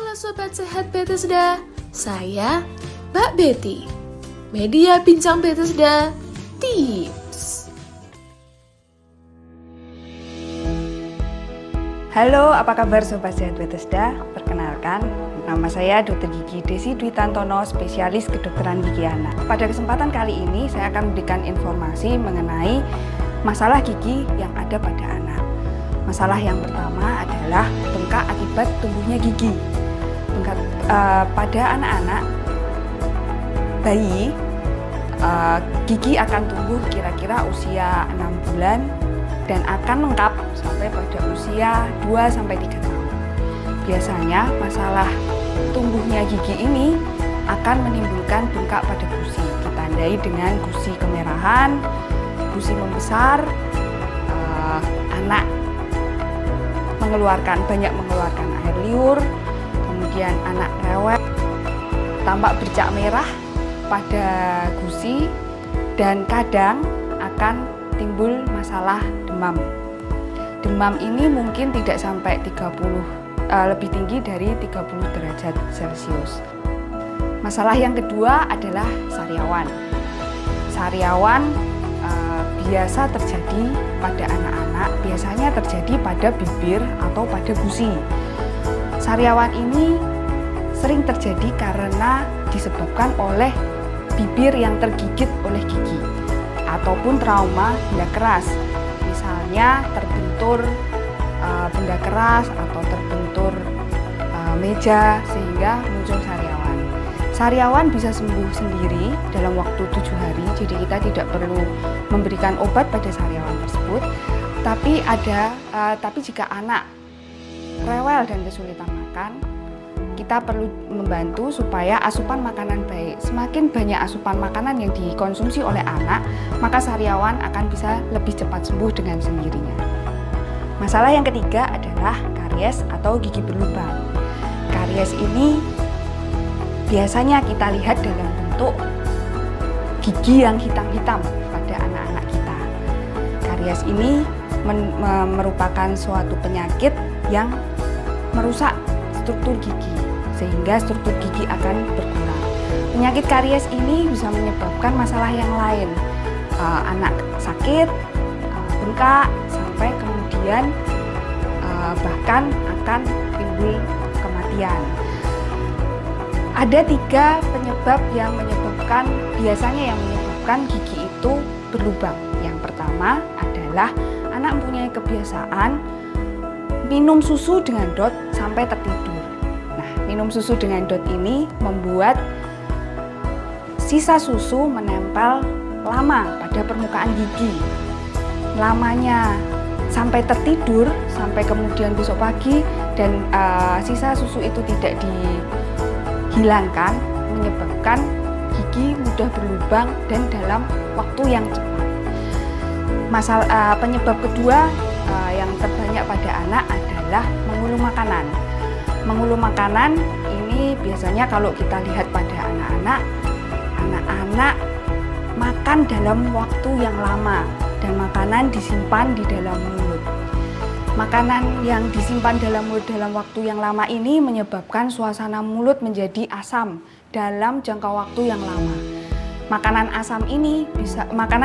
Halo Sobat Sehat Bethesda, saya Mbak Betty, Media Bincang Bethesda Tips. Halo, apa kabar Sobat Sehat Bethesda? Perkenalkan, nama saya Dr. Gigi Desi Dwi Tantono, spesialis kedokteran gigi anak. Pada kesempatan kali ini, saya akan memberikan informasi mengenai masalah gigi yang ada pada anak. Masalah yang pertama adalah bengkak akibat tumbuhnya gigi. Pada anak-anak bayi, gigi akan tumbuh kira-kira usia 6 bulan dan akan lengkap sampai pada usia 2-3 tahun. Biasanya masalah tumbuhnya gigi ini akan menimbulkan bengkak pada gusi, ditandai dengan gusi kemerahan, gusi membesar, anak banyak mengeluarkan air liur, kemudian anak rewel, tampak bercak merah pada gusi, dan kadang akan timbul masalah demam. Demam ini mungkin tidak sampai lebih tinggi dari 30 derajat Celcius. Masalah yang kedua adalah sariawan. Sariawan biasa terjadi pada anak-anak, biasanya terjadi pada bibir atau pada gusi. Sariawan ini sering terjadi karena disebabkan oleh bibir yang tergigit oleh gigi ataupun trauma benda keras, misalnya terbentur benda keras atau terbentur meja sehingga muncul sariawan. Sariawan bisa sembuh sendiri dalam waktu 7 hari, jadi kita tidak perlu memberikan obat pada sariawan tersebut. Tapi jika anak rewel dan kesulitan makan, kita perlu membantu supaya asupan makanan baik. Semakin banyak asupan makanan yang dikonsumsi oleh anak, maka sariawan akan bisa lebih cepat sembuh dengan sendirinya. Masalah yang ketiga adalah karies atau gigi berlubang. Karies ini biasanya kita lihat dalam bentuk gigi yang hitam-hitam pada anak-anak kita. Karies ini merupakan suatu penyakit yang merusak struktur gigi, sehingga struktur gigi akan berkurang. Penyakit karies ini bisa menyebabkan masalah yang lain, anak sakit, bengkak, sampai kemudian bahkan akan timbul kematian. Ada 3 penyebab yang menyebabkan gigi itu berlubang. Yang pertama adalah anak mempunyai kebiasaan minum susu dengan dot sampai tertidur. Nah, minum susu dengan dot ini membuat sisa susu menempel lama pada permukaan gigi. Lamanya sampai tertidur, sampai kemudian besok pagi, dan sisa susu itu tidak dihilangkan, menyebabkan gigi mudah berlubang dan dalam waktu yang cepat. Penyebab kedua yang terbanyak pada anak adalah mengulung makanan. Mengulung makanan ini biasanya kalau kita lihat pada anak-anak makan dalam waktu yang lama dan makanan disimpan di dalam mulut. Makanan yang disimpan dalam mulut dalam waktu yang lama ini menyebabkan suasana mulut menjadi asam dalam jangka waktu yang lama. Makanan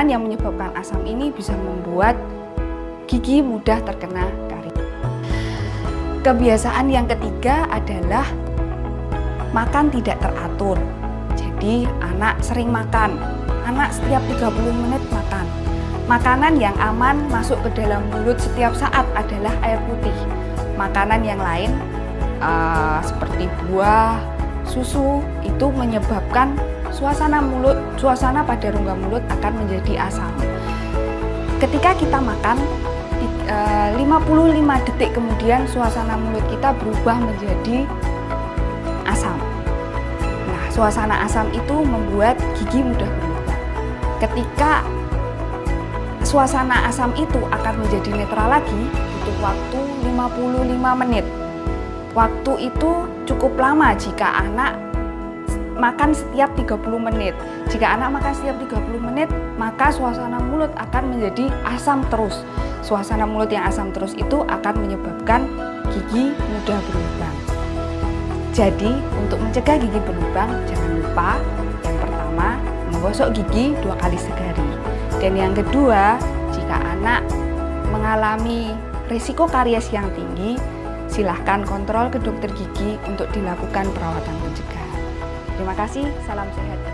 yang menyebabkan asam ini bisa membuat gigi mudah terkena karies. Kebiasaan yang ketiga adalah makan tidak teratur. Jadi anak sering makan, anak setiap 30 menit makan. Makanan yang aman masuk ke dalam mulut setiap saat adalah air putih. Makanan yang lain seperti buah, susu itu menyebabkan suasana pada rongga mulut akan menjadi asam. Ketika kita makan 55 detik kemudian suasana mulut kita berubah menjadi asam. Nah, suasana asam itu membuat gigi mudah berlubang. Ketika suasana asam itu akan menjadi netral lagi, butuh waktu 55 menit. Waktu itu cukup lama jika anak makan setiap 30 menit. Jika anak makan setiap 30 menit, maka suasana mulut akan menjadi asam terus. Suasana mulut yang asam terus itu akan menyebabkan gigi mudah berlubang. Jadi, untuk mencegah gigi berlubang, jangan lupa yang pertama, menggosok gigi 2 kali sehari. Dan yang kedua, jika anak mengalami risiko karies yang tinggi, silahkan kontrol ke dokter gigi untuk dilakukan perawatan pencegahan. Terima kasih, salam sehat.